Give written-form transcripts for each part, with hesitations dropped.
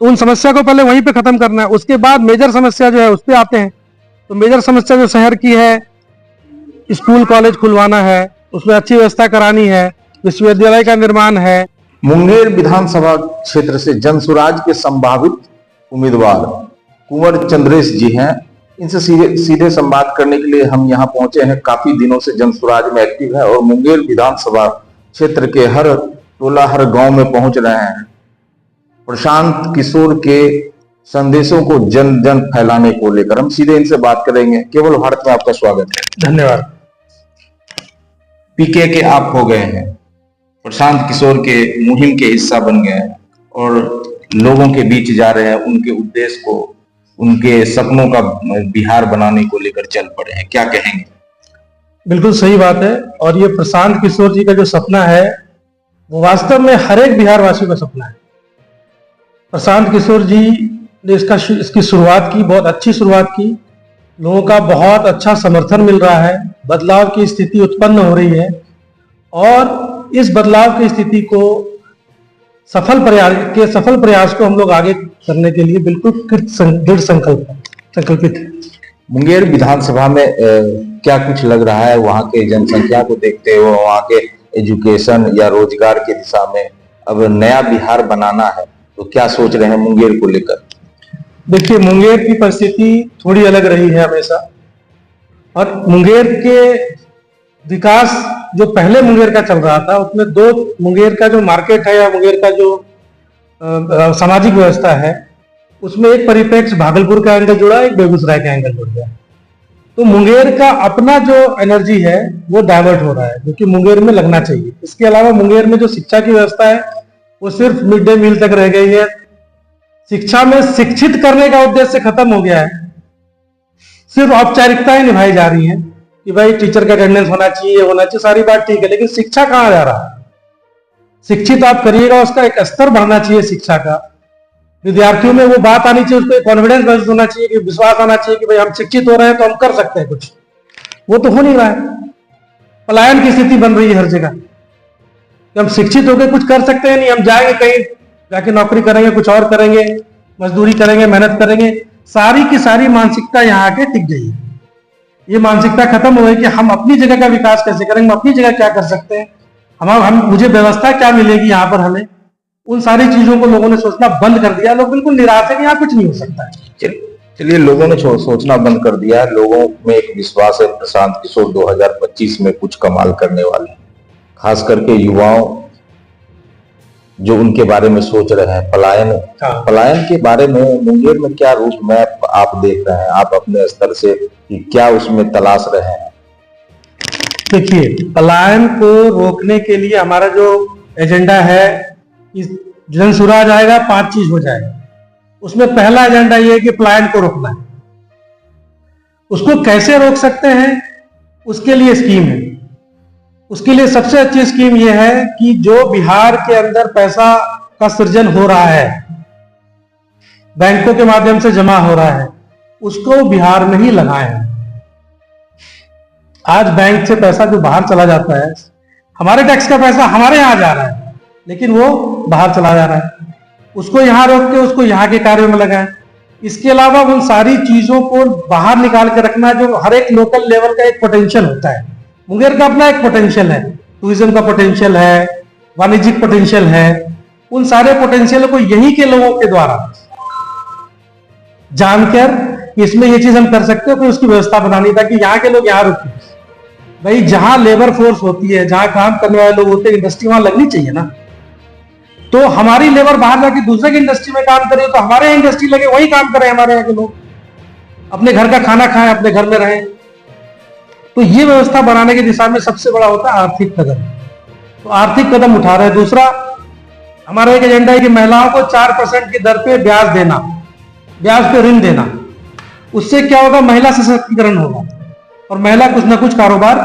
तो उन समस्या को पहले वहीं पे खत्म करना है, उसके बाद मेजर समस्या जो है उस पर आते हैं। तो मेजर समस्या जो शहर की है, स्कूल कॉलेज खुलवाना है, उसमें अच्छी व्यवस्था करानी है, विश्वविद्यालय का निर्माण है। मुंगेर विधानसभा क्षेत्र से जनसुराज के संभावित उम्मीदवार कुंवर चंद्रेश जी हैं। इनसे सीधे संवाद करने के लिए हम यहाँ पहुंचे हैं। काफी दिनों से जनसुराज में एक्टिव है और मुंगेर विधानसभा क्षेत्र के हर टोला हर गांव में पहुंच रहे हैं। प्रशांत किशोर के संदेशों को जन जन फैलाने को लेकर हम सीधे इनसे बात करेंगे। केवल भारत में आपका स्वागत है। धन्यवाद। पीके के आप हो गए हैं, प्रशांत किशोर के मुहिम के हिस्सा बन गए हैं और लोगों के बीच जा रहे हैं, उनके उद्देश्य को, उनके सपनों का बिहार बनाने को लेकर चल पड़े हैं। क्या कहेंगे? बिल्कुल सही बात है। और ये प्रशांत किशोर जी का जो सपना है वो वास्तव में हर एक बिहार वासी का सपना है। प्रशांत किशोर जी ने इसकी शुरुआत की, बहुत अच्छी शुरुआत की, लोगों का बहुत अच्छा समर्थन मिल रहा है, बदलाव की स्थिति उत्पन्न हो रही है और इस बदलाव की स्थिति को सफल प्रयास को हम लोग आगे करने के लिए बिल्कुल दृढ़ संकल्पित है। मुंगेर विधानसभा में क्या कुछ लग रहा है? वहाँ के जनसंख्या को देखते हुए, वहाँ के एजुकेशन या रोजगार की दिशा में अब नया बिहार बनाना है, तो क्या सोच रहे हैं मुंगेर को लेकर? देखिए, मुंगेर की परिस्थिति थोड़ी अलग रही है हमेशा, और मुंगेर के विकास जो पहले मुंगेर का चल रहा था उसमें दो, मुंगेर का जो मार्केट है या मुंगेर का जो सामाजिक व्यवस्था है उसमें एक परिप्रेक्ष्य भागलपुर का एंगल जुड़ा, एक बेगूसराय का एंगल जुड़ गया। तो मुंगेर का अपना जो एनर्जी है वो डाइवर्ट हो रहा है, जो कि मुंगेर में लगना चाहिए। इसके अलावा मुंगेर में जो शिक्षा की व्यवस्था है वो सिर्फ मिड डे मील तक रह गई है। शिक्षा में शिक्षित करने का उद्देश्य खत्म हो गया है, सिर्फ औपचारिकताएं निभाई जा रही हैं कि भाई टीचर का अटेंडेंस होना चाहिए, सारी बात ठीक है, लेकिन शिक्षा कहाँ जा रहा है? शिक्षित आप करिएगा, उसका एक स्तर बढ़ना चाहिए शिक्षा का, विद्यार्थियों में वो बात आनी चाहिए, उसको कॉन्फिडेंस महसूस होना चाहिए, कि विश्वास आना चाहिए कि भाई हम शिक्षित हो रहे हैं तो हम कर सकते हैं कुछ। वो तो हो नहीं रहा है, पलायन की स्थिति बन रही है हर जगह। हम शिक्षित होकर कुछ कर सकते हैं नहीं, हम जाएंगे कहीं जाके नौकरी करेंगे, कुछ और करेंगे, मजदूरी करेंगे, मेहनत करेंगे, सारी की सारी मानसिकता यहाँ आके टिक गई है। ये मानसिकता खत्म हो गई कि हम अपनी जगह का विकास कैसे करेंगे, हम अपनी जगह क्या कर सकते हैं, मुझे व्यवस्था क्या मिलेगी यहाँ पर हमें, उन सारी चीजों को लोगों ने सोचना बंद कर दिया। लोग बिल्कुल निराश है कि यहाँ कुछ नहीं हो सकता है। चलिए, लोगों ने सोचना बंद कर दिया, लोगों में एक विश्वास है प्रशांत किशोर 2025 में कुछ कमाल करने वाले हैं। खास करके युवाओं जो उनके बारे में सोच रहे हैं, पलायन के बारे में मुंगेर में क्या रूट मैप आप देख रहे हैं, आप अपने स्तर से, कि क्या उसमें तलाश रहे हैं? देखिए, पलायन को रोकने के लिए हमारा जो एजेंडा है, जनसुराज आएगा 5 चीज हो जाएगा। उसमें पहला एजेंडा ये है कि पलायन को रोकना है। उसको कैसे रोक सकते हैं, उसके लिए स्कीम है। उसके लिए सबसे अच्छी स्कीम यह है कि जो बिहार के अंदर पैसा का सृजन हो रहा है, बैंकों के माध्यम से जमा हो रहा है, उसको बिहार में ही लगाएं। आज बैंक से पैसा जो बाहर चला जाता है, हमारे टैक्स का पैसा हमारे यहां जा रहा है लेकिन वो बाहर चला जा रहा है, उसको यहां रोक के उसको यहाँ के कार्यों में लगाएं। इसके अलावा उन सारी चीजों को बाहर निकाल के रखना जो हर एक लोकल लेवल का एक पोटेंशियल होता है। मुंगेर का अपना एक पोटेंशियल है, टूरिज्म का पोटेंशियल है, वाणिज्यिक पोटेंशियल है। उन सारे पोटेंशियल को यहीं के लोगों के द्वारा जानकर इसमें ये चीज हम कर सकते हो कि उसकी व्यवस्था बनानी, ताकि यहाँ के लोग यहाँ रुके। भाई, जहां लेबर फोर्स होती है, जहां काम करने वाले लोग होते हैं, इंडस्ट्री वहां लगनी चाहिए ना। तो हमारी लेबर बाहर जाके दूसरे की इंडस्ट्री में काम करे तो हमारे यहाँ इंडस्ट्री लगे, वही काम करें हमारे यहाँ के लोग, अपने घर का खाना खाएं, अपने घर में रहें। तो ये व्यवस्था बनाने की दिशा में सबसे बड़ा होता है आर्थिक कदम। तो आर्थिक कदम उठा रहे हैं। दूसरा हमारा एक एजेंडा है कि महिलाओं को 4% की दर पे ब्याज देना, ब्याज पे ऋण देना। उससे क्या होगा, महिला सशक्तिकरण होगा और महिला कुछ ना कुछ कारोबार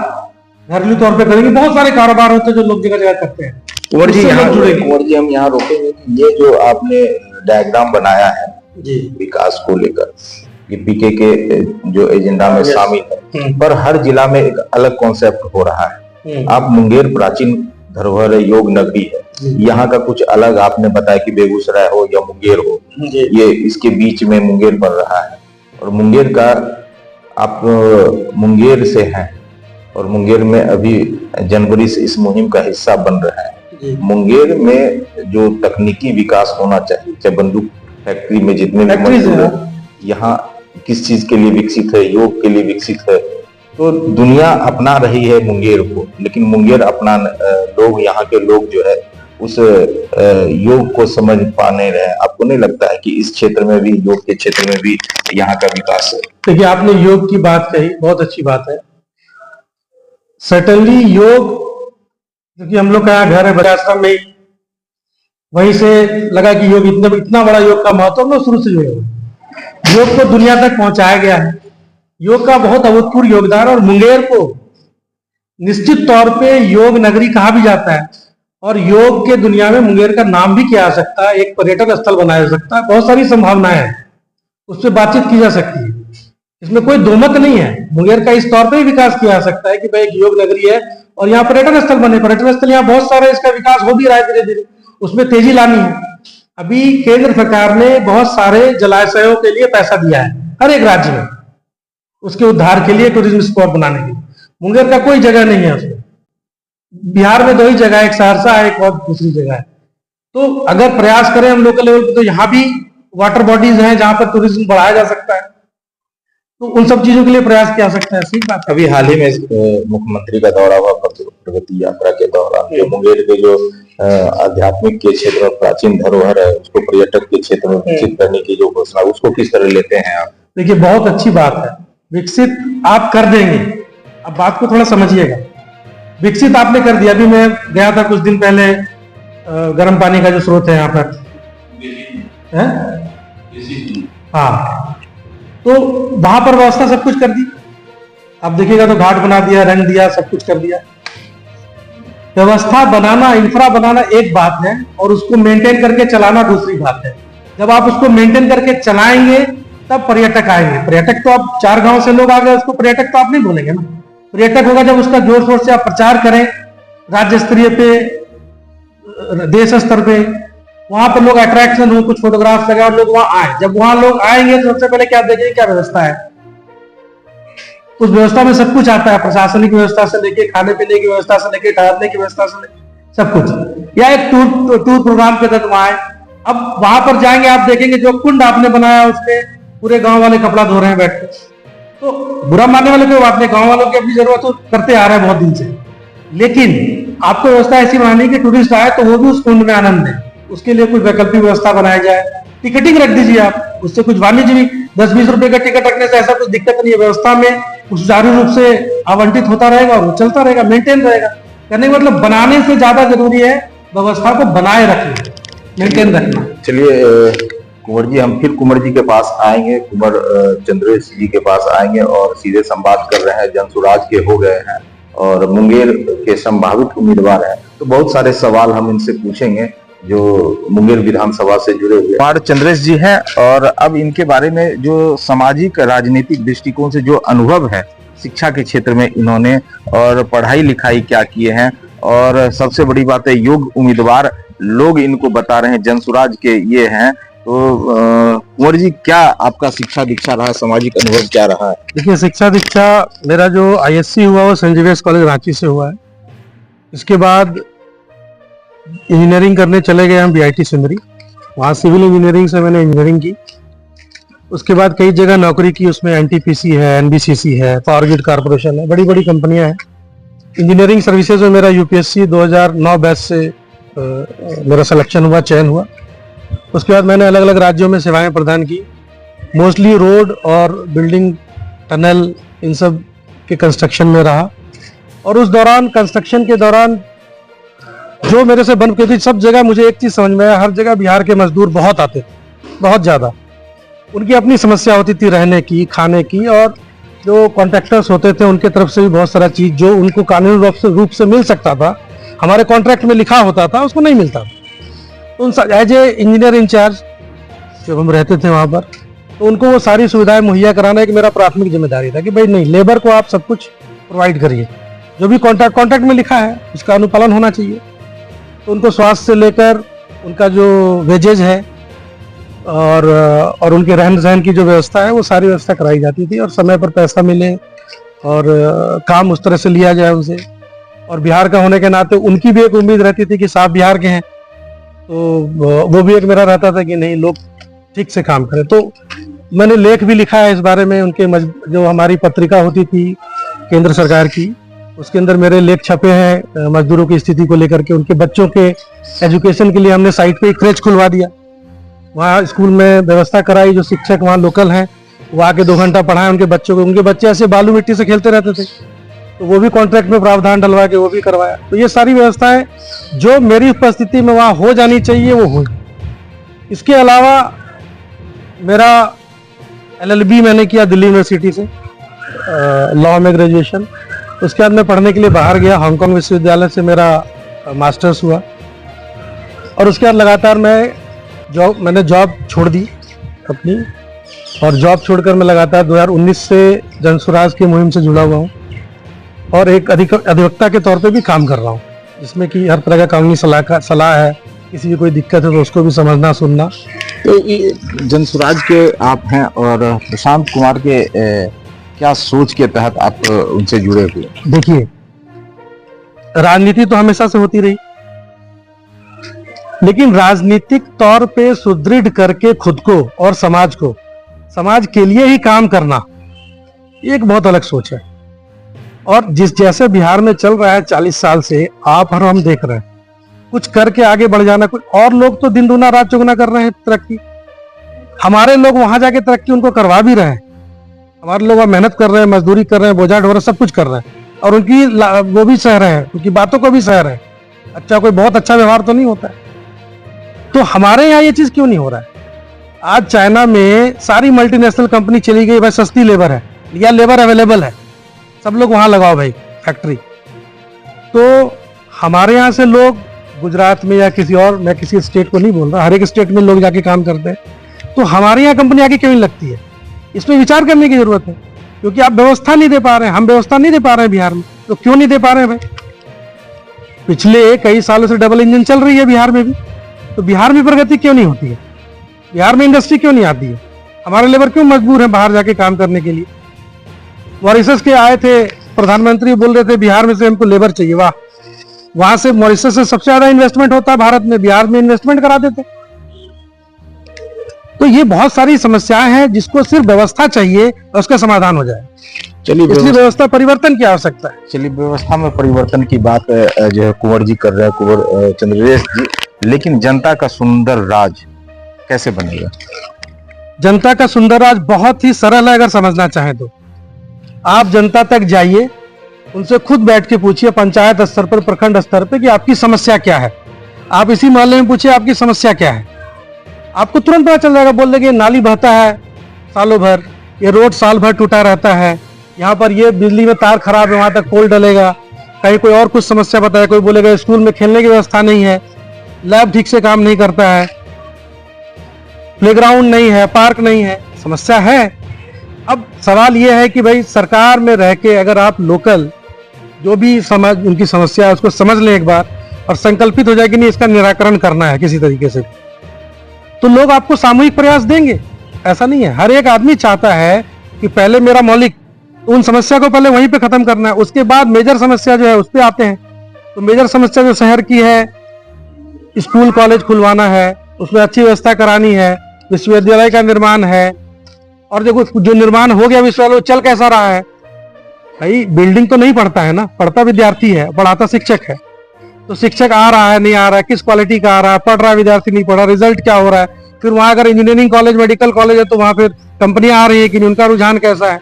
घरेलू तौर पे करेंगे। बहुत सारे कारोबार होते हैं जो लोग जगह जगह करते हैं। कुंवर जी, हम यहाँ रोकेंगे कि ये जो आपने डायग्राम बनाया है जी विकास को लेकर, ये पीके के जो एजेंडा में शामिल है, पर हर जिला में एक अलग कॉन्सेप्ट हो रहा है। आप मुंगेर प्राचीन धरोहर है, योग नगरी है। यहाँ का कुछ अलग आपने बताया कि बेगूसराय हो या मुंगेर हो, ये इसके बीच में मुंगेर पड़ रहा है। और मुंगेर का आप मुंगेर से हैं और मुंगेर में अभी जनवरी से इस मुहिम का हिस्सा बन रहे हैं। मुंगेर में जो तकनीकी विकास होना चाहिए, चाहे बंदूक फैक्ट्री में जितने भी मजदूर हैं, यहाँ किस चीज के लिए विकसित है? योग के लिए विकसित है। तो दुनिया अपना रही है मुंगेर को, लेकिन मुंगेर अपना लोग, यहाँ के लोग जो है उस योग को समझ पा नहीं रहे। आपको नहीं लगता है कि इस क्षेत्र में भी, योग के क्षेत्र में भी यहाँ का विकास है? देखिए, आपने योग की बात कही, बहुत अच्छी बात है। सर्टेनली योग, क्योंकि हम लोग का यहाँ घर है बजाश्रम में, वहीं से लगा कि योग इतना बड़ा योग का महत्व हम लोग शुरू से जुड़े हुए। योग को दुनिया तक पहुंचाया गया है, योग का बहुत अभूतपूर्व योगदान। और मुंगेर को निश्चित तौर पे योग नगरी कहा भी जाता है, और योग के दुनिया में मुंगेर का नाम भी किया जा सकता है, एक पर्यटन स्थल बनाया जा सकता है। बहुत सारी संभावनाएं हैं, उस पर बातचीत की जा सकती है, इसमें कोई दो मत नहीं है। मुंगेर का इस तौर पे भी विकास किया जा सकता है कि भाई एक योग नगरी है और यहाँ पर्यटन स्थल बने। पर्यटन स्थल यहाँ बहुत सारे, इसका विकास हो भी रहा है धीरे धीरे, उसमें तेजी लानी है। अभी केंद्र सरकार ने बहुत सारे जलाशयों के लिए पैसा दिया है हर एक राज्य में, उसके उद्धार के लिए, टूरिज्म स्पॉट बनाने के लिए। मुंगेर का कोई जगह नहीं है उसमें। बिहार में 2 ही जगह है, एक सहरसा है, एक और दूसरी जगह है। तो अगर प्रयास करें हम लोकल लेवल पे, तो यहाँ भी वाटर बॉडीज हैं जहां पर टूरिज्म बढ़ाया जा सकता है। तो उन सब चीजों के लिए प्रयास किया जा सकता है। सही बात। अभी हाल ही में मुख्यमंत्री का दौरा हुआ प्रगति यात्रा के दौरान, जो मुंगेर के जो आध्यात्मिक के क्षेत्र में प्राचीन धरोहर है, उसको पर्यटक के क्षेत्र में विकसित करने की जो घोषणा, उसको किस तरह लेते हैं आप? देखिए, बहुत अच्छी बात है। विकसित आप कर देंगे, अब बात को थोड़ा समझिएगा। विकसित आपने कर दिया। अभी मैं गया था कुछ दिन पहले, गर्म पानी का जो स्रोत है यहाँ पर है? हाँ, तो वहां पर व्यवस्था सब कुछ कर दी। आप देखिएगा तो घाट बना दिया, रंग दिया, सब कुछ कर दिया। व्यवस्था बनाना, इंफ्रा बनाना एक बात है, और उसको मेंटेन करके चलाना दूसरी बात है। जब आप उसको मेंटेन करके चलाएंगे तब पर्यटक आएंगे। पर्यटक तो आप 4 गांव से लोग आ गए, उसको पर्यटक तो आप नहीं बोलेंगे ना। पर्यटक होगा जब उसका जोर शोर से आप प्रचार करें, राज्य स्तरीय पे, देश स्तर पे, वहां पर लोग अट्रैक्शन हो, कुछ फोटोग्राफ्स लगा और लोग वहां आए। जब वहां लोग आएंगे तो सबसे पहले क्या देखेंगे, क्या व्यवस्था है। उस व्यवस्था में सब कुछ आता है, प्रशासनिक व्यवस्था से लेके, खाने पीने की व्यवस्था से लेके, ठहरने की व्यवस्था से लेके सब कुछ। या एक टूर प्रोग्राम के तहत वहां आए। अब वहां पर जाएंगे, आप देखेंगे जो कुंड आपने बनाया उसमें पूरे गांव वाले कपड़ा धो रहे हैं बैठ के। तो बुरा मानने वाले कोई बात नहीं, गांव वालों की अपनी जरूरत तो करते आ रहे हैं बहुत दिन से। लेकिन आपको व्यवस्था ऐसी बनानी है कि टूरिस्ट आए तो वो भी उस कुंड में आनंद ले। उसके लिए कोई वैकल्पिक व्यवस्था बनाई जाए। टिकटिंग रख दीजिए आप, उससे कुछ वाणिज्य भी, 10-20 रुपए का टिकट रखने से ऐसा कुछ दिक्कत नहीं है। व्यवस्था में सुचारू रूप से आवंटित होता रहेगा और वो चलता रहेगा, मेंटेन रहेगा। कहने का मतलब बनाने से ज्यादा जरूरी है व्यवस्था को बनाए रखना, मेंटेन रखना। चलिए कुंवर जी, हम फिर कुंवर जी के पास आएंगे, कुंवर चंद्रेश जी के पास आएंगे और सीधे संवाद कर रहे हैं। जनसुराज के हो गए हैं और मुंगेर के संभावित उम्मीदवार हैं, तो बहुत सारे सवाल हम इनसे पूछेंगे जो मुंगेर विधानसभा से जुड़े हुए। कुमार चंद्रेश जी हैं और अब इनके बारे में जो सामाजिक राजनीतिक दृष्टिकोण से जो अनुभव है शिक्षा के क्षेत्र में इन्होंने, और पढ़ाई लिखाई क्या किए हैं, और सबसे बड़ी बात है योग उम्मीदवार लोग इनको बता रहे हैं जनसुराज के ये हैं। तो कुंवर जी, क्या आपका शिक्षा दीक्षा रहा, सामाजिक अनुभव क्या रहा है? देखिए, शिक्षा दीक्षा मेरा जो ISC हुआ वो सेंट जेवियर्स कॉलेज रांची से हुआ है। इसके बाद इंजीनियरिंग करने चले गए हम BIT सिंदरी, वहाँ सिविल इंजीनियरिंग से मैंने इंजीनियरिंग की। उसके बाद कई जगह नौकरी की, उसमें NTPC है, NBCC है, पावर ग्रिड कॉर्पोरेशन है, बड़ी बड़ी कंपनियां हैं। इंजीनियरिंग सर्विसेज में मेरा UPSC 2009 बैच से मेरा सिलेक्शन हुआ, चयन हुआ। उसके बाद मैंने अलग अलग राज्यों में सेवाएं प्रदान की, मोस्टली रोड और बिल्डिंग, टनल, इन सब के कंस्ट्रक्शन में रहा। और उस दौरान, कंस्ट्रक्शन के दौरान जो मेरे से बन के थी, सब जगह मुझे एक चीज समझ में आया, हर जगह बिहार के मजदूर बहुत आते थे, बहुत ज्यादा। उनकी अपनी समस्या होती थी रहने की, खाने की, और जो कॉन्ट्रैक्टर्स होते थे उनके तरफ से भी बहुत सारा चीज जो उनको कानूनी रूप से मिल सकता था, हमारे कॉन्ट्रैक्ट में लिखा होता था, उसको नहीं मिलता था। तो उन एज ए इंजीनियर इंचार्ज जब हम रहते थे वहाँ पर, तो उनको वो सारी सुविधाएं मुहैया कराना एक मेरा प्राथमिक जिम्मेदारी था कि भाई नहीं, लेबर को आप सब कुछ प्रोवाइड करिए, जो भी कॉन्ट्रैक्ट में लिखा है उसका अनुपालन होना चाहिए। तो उनको स्वास्थ्य से लेकर उनका जो वेजेज है और उनके रहन सहन की जो व्यवस्था है वो सारी व्यवस्था कराई जाती थी, और समय पर पैसा मिले और काम उस तरह से लिया जाए उनसे। और बिहार का होने के नाते उनकी भी एक उम्मीद रहती थी कि साहब बिहार के हैं, तो वो भी एक मेरा रहता था कि नहीं लोग ठीक से काम करें। तो मैंने लेख भी लिखा है इस बारे में, उनके जो हमारी पत्रिका होती थी केंद्र सरकार की, उसके अंदर मेरे लेख छपे हैं मजदूरों की स्थिति को लेकर के। उनके बच्चों के एजुकेशन के लिए हमने साइट पे एक क्रेच खुलवा दिया, वहाँ स्कूल में व्यवस्था कराई। जो शिक्षक वहाँ लोकल हैं वो आके 2 घंटा पढ़ाएं उनके बच्चों को। उनके बच्चे ऐसे बालू मिट्टी से खेलते रहते थे, तो वो भी कॉन्ट्रैक्ट में प्रावधान डलवा के वो भी करवाया। तो ये सारी व्यवस्थाएं जो मेरी उपस्थिति में वहाँ हो जानी चाहिए वो हुई। इसके अलावा मेरा LLB मैंने किया दिल्ली यूनिवर्सिटी से, लॉ में ग्रेजुएशन। उसके बाद मैं पढ़ने के लिए बाहर गया, हांगकांग विश्वविद्यालय से मेरा मास्टर्स हुआ। और उसके बाद लगातार मैंने जॉब छोड़ दी अपनी, और जॉब छोड़कर मैं लगातार 2019 से जनसुराज की मुहिम से जुड़ा हुआ हूँ, और एक अधिवक्ता के तौर पे भी काम कर रहा हूँ, जिसमें कि हर तरह का कानूनी सलाह है, किसी भी कोई दिक्कत है तो उसको भी समझना सुनना। तो ये जनसुराज के आप हैं, और प्रशांत कुमार के क्या सोच के तहत आप उनसे जुड़े हुए? देखिए, राजनीति तो हमेशा से होती रही, लेकिन राजनीतिक तौर पे सुदृढ़ करके खुद को और समाज के लिए ही काम करना, ये एक बहुत अलग सोच है। और जैसे बिहार में चल रहा है 40 साल से, आप और हम देख रहे हैं, कुछ करके आगे बढ़ जाना। कुछ और लोग तो दिन दूना रात चौगुना कर रहे हैं तरक्की, हमारे लोग वहां जाके तरक्की उनको करवा भी रहे हैं। हमारे लोग वहां मेहनत कर रहे हैं, मजदूरी कर रहे हैं, बोझा ढो रहे हैं, सब कुछ कर रहे हैं, और उनकी वो भी सह रहे हैं, उनकी बातों को भी सह रहे हैं। अच्छा, कोई बहुत अच्छा व्यवहार तो नहीं होता है। तो हमारे यहाँ ये चीज क्यों नहीं हो रहा है? आज चाइना में सारी मल्टीनेशनल कंपनी चली गई, भाई सस्ती लेबर है या लेबर अवेलेबल है, सब लोग वहां लगाओ भाई फैक्ट्री। तो हमारे यहाँ से लोग गुजरात में या किसी और, मैं किसी स्टेट को नहीं बोल रहा, हर एक स्टेट में लोग जाके काम करते हैं, तो हमारे यहाँ कंपनी आगे क्यों नहीं लगती है? इसमें विचार करने की जरूरत है, क्योंकि आप व्यवस्था नहीं दे पा रहे हैं, हम व्यवस्था नहीं दे पा रहे हैं बिहार में। तो क्यों नहीं दे पा रहे हैं भाई? पिछले कई सालों से डबल इंजन चल रही है बिहार में भी, तो बिहार में प्रगति क्यों नहीं होती है? बिहार में इंडस्ट्री क्यों नहीं आती है? हमारे लेबर क्यों मजबूर है बाहर जाके काम करने के लिए? मॉरिशस के आए थे प्रधानमंत्री, बोल रहे थे बिहार में से हमको लेबर चाहिए, वाह, वहां से मॉरिशस से सबसे ज्यादा इन्वेस्टमेंट होता है भारत में, बिहार में इन्वेस्टमेंट करा देते। तो ये बहुत सारी समस्याएं हैं जिसको सिर्फ व्यवस्था चाहिए और उसका समाधान हो जाए। चलिए, इसलिए व्यवस्था परिवर्तन की आवश्यकता है। चलिए, व्यवस्था में परिवर्तन की बात जो है कुंवर जी कर रहे हैं, कुंवर चंद्रेश जी, लेकिन जनता का सुंदर राज कैसे बनेगा? जनता का सुंदर राज बहुत ही सरल है, अगर समझना चाहें तो। आप जनता तक जाइए, उनसे खुद बैठ के पूछिए, पंचायत स्तर पर, प्रखंड स्तर पर, कि आपकी समस्या क्या है। आप इसी मोहल्ले में पूछिए आपकी समस्या क्या है, आपको तुरंत पता चल जाएगा। बोल देंगे नाली बहता है सालों भर, ये रोड साल भर टूटा रहता है, यहाँ पर ये बिजली में तार खराब है, वहां तक पोल डलेगा। कहीं कोई और कुछ समस्या बताया, कोई बोलेगा स्कूल में खेलने की व्यवस्था नहीं है, लैब ठीक से काम नहीं करता है, प्लेग्राउंड नहीं है, पार्क नहीं है, समस्या है। अब सवाल यह है कि भाई सरकार में रह के अगर आप लोकल जो भी उनकी समस्या है उसको समझ लें एक बार, और संकल्पित हो जाए कि नहीं इसका निराकरण करना है किसी तरीके से, तो लोग आपको सामूहिक प्रयास देंगे। ऐसा नहीं है, हर एक आदमी चाहता है कि पहले मेरा मौलिक, उन समस्या को पहले वहीं पे खत्म करना है, उसके बाद मेजर समस्या जो है उस पे आते हैं। तो मेजर समस्या जो शहर की है, स्कूल कॉलेज खुलवाना है, उसमें अच्छी व्यवस्था करानी है, विश्वविद्यालय का निर्माण है, और जो निर्माण हो गया विश्वविद्यालय चल कैसा रहा है? भाई बिल्डिंग तो नहीं पढ़ता है ना, पढ़ता विद्यार्थी है, पढ़ाता शिक्षक है। तो शिक्षक आ रहा है नहीं आ रहा है, किस क्वालिटी का आ रहा है, पढ़ रहा है विद्यार्थी नहीं पढ़ रहा, रिजल्ट क्या हो रहा है? फिर वहां अगर इंजीनियरिंग कॉलेज, मेडिकल कॉलेज है तो वहां फिर कंपनियां आ रही है कि नहीं, उनका रुझान कैसा है?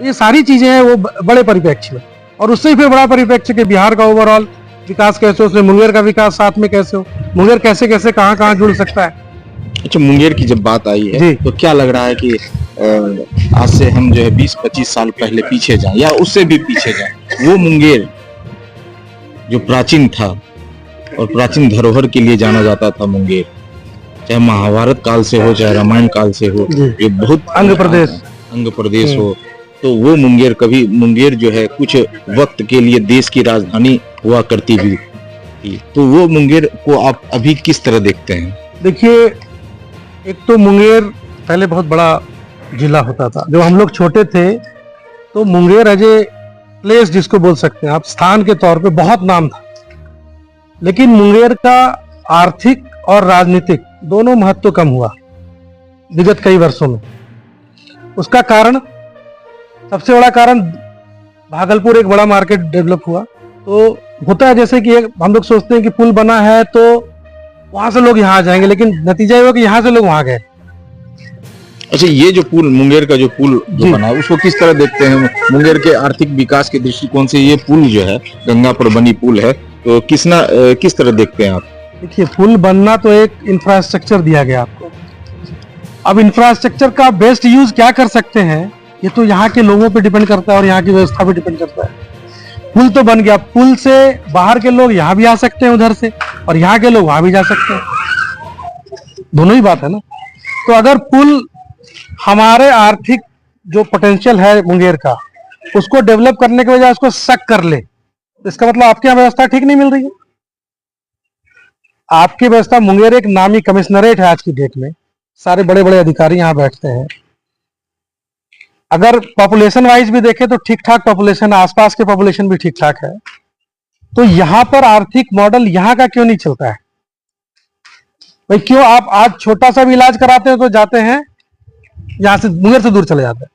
ये सारी चीजें हैं वो बड़े परिप्रेक्ष्य में, और उससे फिर बड़ा परिप्रेक्ष्य कि बिहार का ओवरऑल विकास कैसे हो, उसमें मुंगेर का विकास साथ में कैसे हो, मुंगेर कैसे कैसे कहाँ कहाँ जुड़ सकता है। अच्छा, मुंगेर की जब बात आई है तो क्या लग रहा है कि आज से हम जो है 20-25 साल पहले पीछे जाएं या उससे भी पीछे जाएं, वो मुंगेर जो प्राचीन था और प्राचीन धरोहर के लिए जाना जाता था मुंगेर, चाहे महाभारत काल से हो चाहे रामायण काल से हो, ये बहुत अंग प्रदेश हो, तो वो मुंगेर जो है कुछ वक्त के लिए देश की राजधानी हुआ करती थी, तो वो मुंगेर को आप अभी किस तरह देखते हैं? देखिए, एक तो मुंगेर पहले बहुत बड़ा जिला होता था। जब हम लोग छोटे थे तो मुंगेर एज ए प्लेस जिसको बोल सकते हैं आप, स्थान के तौर पे बहुत नाम था। लेकिन मुंगेर का आर्थिक और राजनीतिक दोनों महत्व कम हुआ विगत कई वर्षों में। उसका कारण, सबसे बड़ा कारण, भागलपुर एक बड़ा मार्केट डेवलप हुआ। तो होता है जैसे कि हम लोग सोचते हैं कि पुल बना है तो वहां से लोग यहाँ आ जाएंगे, लेकिन नतीजा ये हुआ कि यहाँ से लोग वहां गए। अच्छा, ये जो पुल, मुंगेर का जो पुल जो जी। बना है, उसको किस तरह देखते हैं? मुंगेर के आर्थिक विकास के दृष्टिकोण से ये पुल जो है, गंगा पर बनी पुल है, तो किस तरह देखते हैं आप? देखिए, पुल बनना तो एक इंफ्रास्ट्रक्चर दिया गया आपको। अब इंफ्रास्ट्रक्चर का बेस्ट यूज क्या कर सकते हैं, ये तो यहाँ के लोगों पे डिपेंड करता है और यहाँ की व्यवस्था पे डिपेंड करता है। पुल तो बन गया, पुल से बाहर के लोग यहाँ भी आ सकते हैं उधर से, और यहाँ के लोग वहां भी जा सकते हैं। दोनों ही बात है ना। तो अगर पुल हमारे आर्थिक जो पोटेंशियल है मुंगेर का, उसको डेवलप करने के बजाय उसको सक कर ले, तो इसका मतलब आपके यहाँ व्यवस्था ठीक नहीं मिल रही है। आपकी व्यवस्था, मुंगेर एक नामी कमिश्नरेट है आज की डेट में, सारे बड़े बड़े अधिकारी यहाँ बैठते हैं। अगर पॉपुलेशन वाइज भी देखें तो ठीक ठाक पॉपुलेशन, आसपास के पॉपुलेशन भी ठीक ठाक है। तो यहाँ पर आर्थिक मॉडल यहाँ का क्यों नहीं चलता है भाई? क्यों आप आज छोटा सा भी इलाज कराते हैं तो जाते हैं यहाँ से, मुंगेर से दूर चले जाते हैं,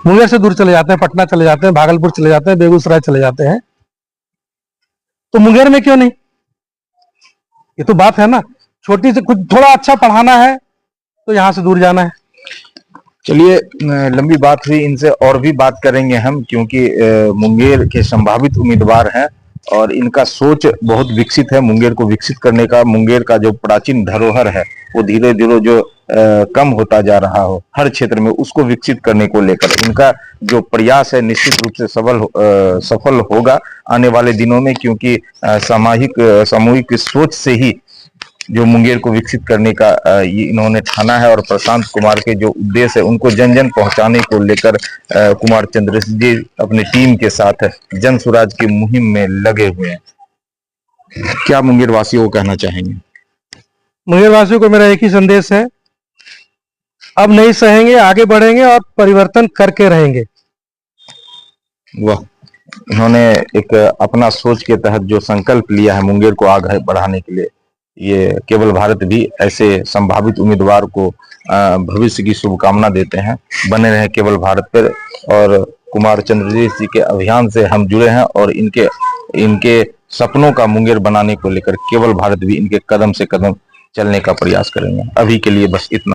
मुंगेर से दूर चले जाते हैं, पटना चले जाते हैं, भागलपुर चले जाते हैं, बेगूसराय चले जाते हैं। तो मुंगेर में क्यों नहीं? ये तो बात है ना। छोटी से कुछ थोड़ा अच्छा पढ़ाना है तो यहाँ से दूर जाना है। चलिए, लंबी बात हुई, इनसे और भी बात करेंगे हम, क्योंकि मुंगेर के संभावित उम्मीदवार हैं और इनका सोच बहुत विकसित है मुंगेर को विकसित करने का। मुंगेर का जो प्राचीन धरोहर है वो धीरे धीरे जो कम होता जा रहा हो हर क्षेत्र में, उसको विकसित करने को लेकर इनका जो प्रयास है निश्चित रूप से सफल होगा आने वाले दिनों में, क्योंकि सामूहिक सोच से ही जो मुंगेर को विकसित करने का ये इन्होंने ठाना है। और प्रशांत कुमार के जो उद्देश्य है उनको जन जन पहुंचाने को लेकर कुमार चंद्रेश जी अपनी टीम के साथ जन स्वराज की मुहिम में लगे हुए हैं। क्या मुंगेर वासियों को कहना चाहेंगे? मुंगेर वासियों को मेरा एक ही संदेश है, अब नहीं सहेंगे, आगे बढ़ेंगे और परिवर्तन करके रहेंगे। वाह, इन्होंने एक अपना सोच के तहत जो संकल्प लिया है मुंगेर को आगे बढ़ाने के लिए, ये केवल भारत भी ऐसे संभावित उम्मीदवार को भविष्य की शुभकामना देते हैं। बने रहे केवल भारत पर। और कुमार चंद्रदेश जी के अभियान से हम जुड़े हैं और इनके सपनों का मुंगेर बनाने को लेकर केवल भारत भी इनके कदम से कदम चलने का प्रयास करेंगे। अभी के लिए बस इतना।